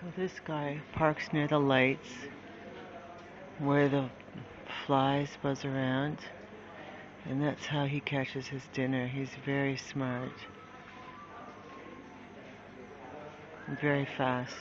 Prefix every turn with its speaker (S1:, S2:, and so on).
S1: So this guy parks near the lights where the flies buzz around, and that's how he catches his dinner. He's very smart, and very fast.